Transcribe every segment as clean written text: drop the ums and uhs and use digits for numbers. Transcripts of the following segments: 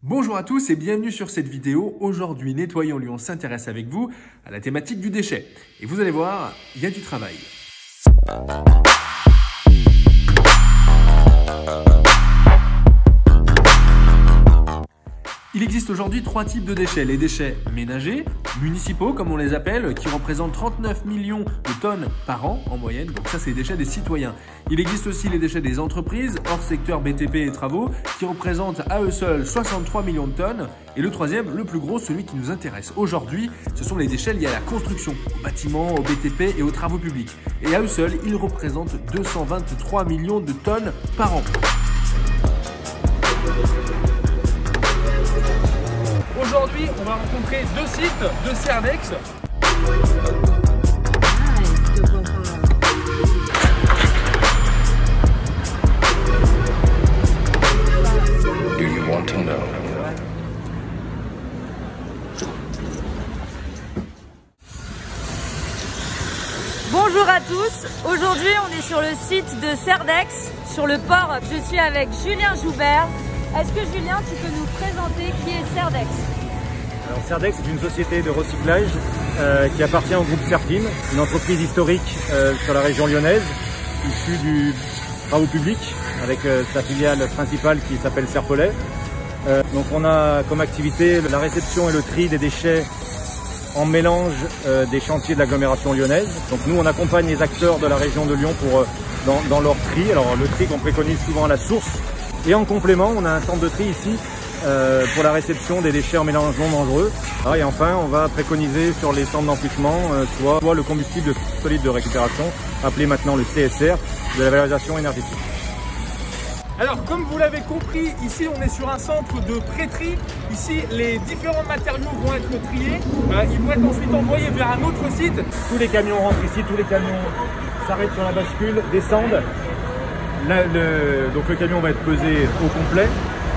Bonjour à tous et bienvenue sur cette vidéo. Aujourd'hui, Nettoyons Lyon s'intéresse avec vous à la thématique du déchet. Et vous allez voir, il y a du travail. Il existe aujourd'hui 3 types de déchets. Les déchets ménagers, municipaux comme on les appelle, qui représentent 39 millions de tonnes par an en moyenne. Donc ça, c'est les déchets des citoyens. Il existe aussi les déchets des entreprises, hors secteur BTP et travaux, qui représentent à eux seuls 63 millions de tonnes. Et le troisième, le plus gros, celui qui nous intéresse aujourd'hui, ce sont les déchets liés à la construction, aux bâtiments, au BTP et aux travaux publics. Et à eux seuls, ils représentent 223 millions de tonnes par an. Aujourd'hui, on va rencontrer deux sites de Cerdex. Do you want to know? Bonjour à tous, aujourd'hui on est sur le site de Cerdex, sur le port. Je suis avec Julien Joubert. Est-ce que Julien, tu peux nous présenter qui est Cerdex? Alors Cerdex est une société de recyclage qui appartient au groupe Cerfin, une entreprise historique sur la région lyonnaise, issue du travaux publics avec sa filiale principale qui s'appelle Serpollet. Donc on a comme activité la réception et le tri des déchets en mélange des chantiers de l'agglomération lyonnaise. Donc nous on accompagne les acteurs de la région de Lyon pour dans leur tri. Alors le tri qu'on préconise souvent à la source. Et en complément, on a un centre de tri ici pour la réception des déchets en mélange non dangereux. Et enfin, on va préconiser sur les centres d'enfouissement soit le combustible solide de récupération, appelé maintenant le CSR, de la valorisation énergétique. Alors, comme vous l'avez compris, ici on est sur un centre de pré-tri. Ici, les différents matériaux vont être triés. Ils vont être ensuite envoyés vers un autre site. Tous les camions rentrent ici, tous les camions s'arrêtent sur la bascule, descendent. Donc le camion va être pesé au complet.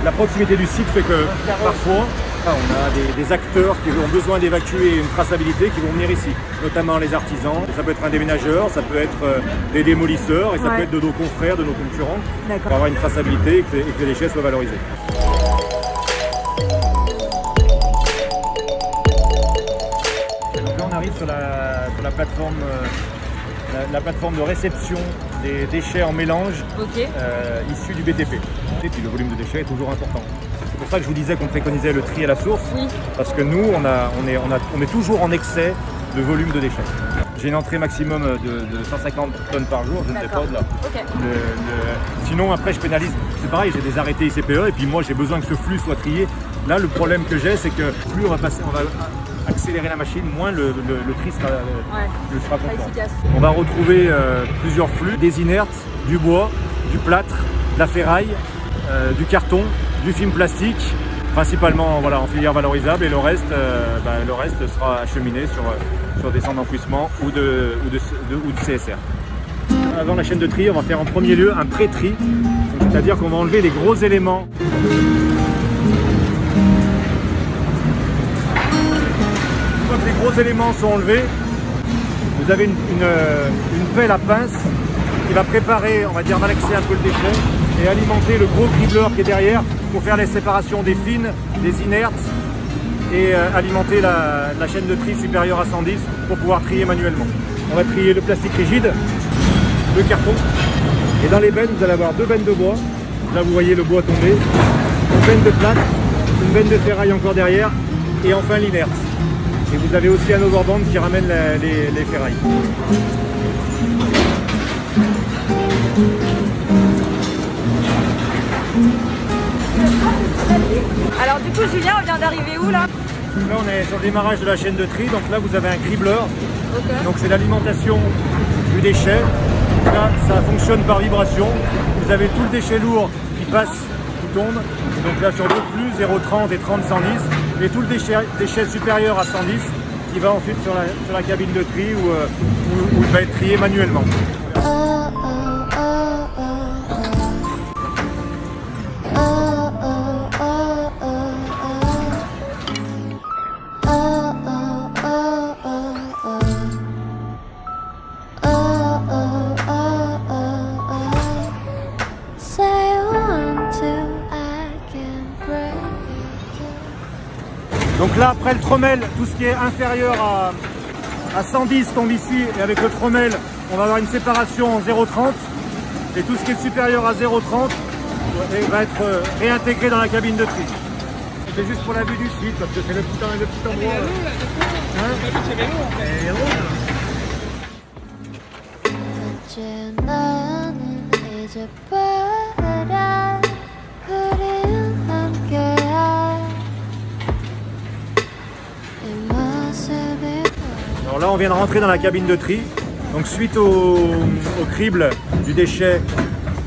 La proximité du site fait que parfois on a des acteurs qui ont besoin d'évacuer une traçabilité qui vont venir ici, notamment les artisans. Ça peut être un déménageur, ça peut être des démolisseurs et ça peut être de nos confrères, de nos concurrents pour avoir une traçabilité et que les déchets soient valorisés. Donc là on arrive sur la plateforme. La plateforme de réception des déchets en mélange issus du BTP. Et puis le volume de déchets est toujours important. C'est pour ça que je vous disais qu'on préconisait le tri à la source, parce que nous, on est toujours en excès de volume de déchets. J'ai une entrée maximum de 150 tonnes par jour, je ne sais pas de là. Sinon, après, je pénalise. C'est pareil, j'ai des arrêtés ICPE et puis moi, j'ai besoin que ce flux soit trié. Là, le problème que j'ai, c'est que plus on va accélérer la machine, moins le tri sera content. On va retrouver plusieurs flux, des inertes, du bois, du plâtre, de la ferraille, du carton, du film plastique, principalement en filière valorisable, et le reste sera acheminé sur des centres d'enfouissement ou de CSR. Avant la chaîne de tri, on va faire en premier lieu un pré-tri, c'est-à-dire qu'on va enlever les gros éléments. Les gros éléments sont enlevés, vous avez une pelle à pince qui va préparer, on va dire, malaxer un peu le déchet et alimenter le gros cribleur qui est derrière pour faire les séparations des fines, des inertes et alimenter la chaîne de tri supérieure à 110 pour pouvoir trier manuellement. On va trier le plastique rigide, le carton, et dans les bennes vous allez avoir deux bennes de bois. Là vous voyez le bois tomber, une benne de plâtre, une benne de ferraille encore derrière et enfin l'inerte. Et vous avez aussi un overband qui ramène les ferrailles. Alors du coup Julien, on vient d'arriver où là? Là on est sur le démarrage de la chaîne de tri, donc là vous avez un cribleur. Donc c'est l'alimentation du déchet. Là ça fonctionne par vibration. Vous avez tout le déchet lourd qui passe, qui tombe. Donc là sur deux flux, 0,30 et 30-110. Et tout le déchet supérieur à 110 qui va ensuite sur la cabine de tri où il va être trié manuellement. Say 1, 2, I can break. Donc là, après le trommel, tout ce qui est inférieur à 110 tombe ici, et avec le trommel, on va avoir une séparation en 0,30. Et tout ce qui est supérieur à 0,30 va être réintégré dans la cabine de tri. C'est juste pour la vue du site, parce que c'est le petit endroit. Alors là, on vient de rentrer dans la cabine de tri. Donc suite au crible du déchet,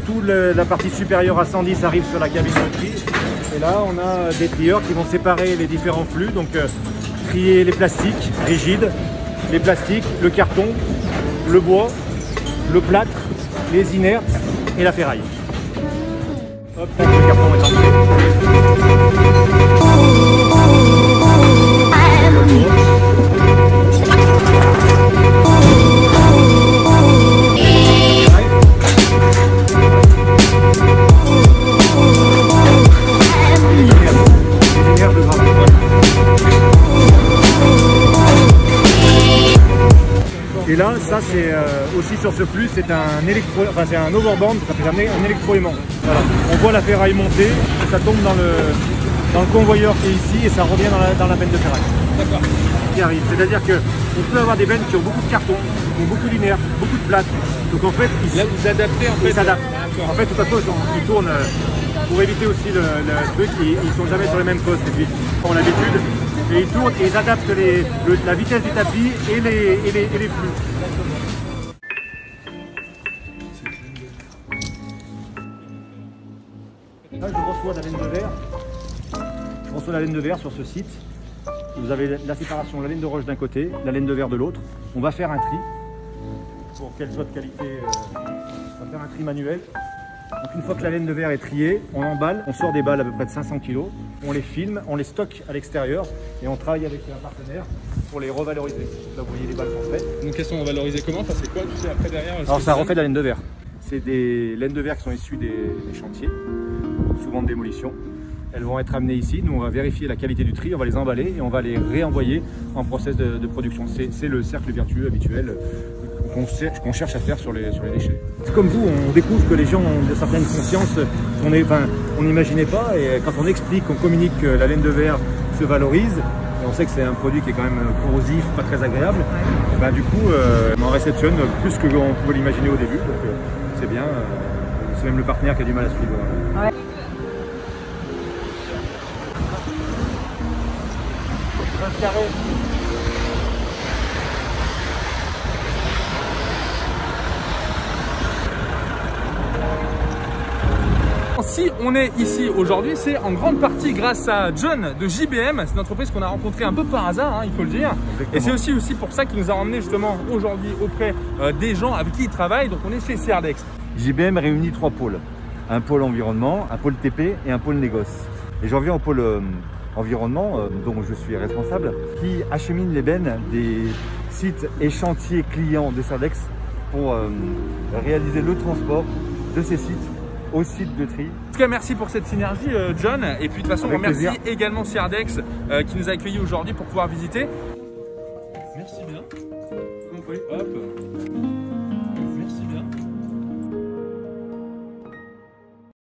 toute la partie supérieure à 110 arrive sur la cabine de tri. Et là, on a des trieurs qui vont séparer les différents flux. Donc trier les plastiques rigides, les plastiques, le carton, le bois, le plâtre, les inertes et la ferraille. Hop, le carton est entré. Et là, ça c'est aussi sur ce flux, c'est un overbound, ça fait amener un électroaimant. Voilà. On voit la ferraille monter, ça tombe dans le convoyeur qui est ici et ça revient dans la benne de ferraille. D'accord. Qui arrive. C'est-à-dire qu'on peut avoir des bennes qui ont beaucoup de carton, qui ont beaucoup d'inertes, beaucoup de plâtre. Donc en fait, là vous adaptez en fait. Ils s'adaptent. En fait, de toute façon, ils tournent pour éviter aussi le truc, ils sont jamais sur les mêmes postes. Et puis, ils ont l'habitude. Et ils tournent et ils adaptent la vitesse du tapis et les flux. Là, je reçois la laine de verre. Je reçois la laine de verre sur ce site. Vous avez la séparation, la laine de roche d'un côté, la laine de verre de l'autre. On va faire un tri pour qu'elle soit de qualité. On va faire un tri manuel. Donc une fois que la laine de verre est triée, on emballe, on sort des balles à peu près de 500 kg, on les filme, on les stocke à l'extérieur et on travaille avec un partenaire pour les revaloriser. Là vous voyez les balles sont faites. Donc elles sont valorisées comment? Ça c'est quoi tu sais après derrière? Alors ça refait de la laine de verre. C'est des laines de verre qui sont issues des chantiers, souvent de démolition. Elles vont être amenées ici, nous on va vérifier la qualité du tri, on va les emballer et on va les réenvoyer en process de production. C'est le cercle vertueux habituel qu'on cherche à faire sur les déchets. C'est comme vous, on découvre que les gens ont certaines consciences qu'on n'imaginait pas, et quand on explique, on communique que la laine de verre se valorise, et on sait que c'est un produit qui est quand même corrosif, pas très agréable, et ben, du coup on en réceptionne plus que on pouvait l'imaginer au début, donc c'est bien, c'est même le partenaire qui a du mal à suivre. Ouais. Carré. Si on est ici aujourd'hui, c'est en grande partie grâce à John de JBM. C'est une entreprise qu'on a rencontrée un peu par hasard, hein, il faut le dire. Exactement. Et c'est aussi pour ça qu'il nous a emmené justement aujourd'hui auprès des gens avec qui il travaille. Donc on est chez Serdex. JBM réunit 3 pôles. Un pôle environnement, un pôle TP et un pôle négoce. Et j'en viens au pôle environnement, dont je suis responsable, qui achemine les bennes des sites et chantiers clients de Serdex pour réaliser le transport de ces sites au site de tri. En tout cas, merci pour cette synergie, John. Et puis de toute façon, on remercie également Serdex qui nous a accueillis aujourd'hui pour pouvoir visiter. Merci bien. Hop.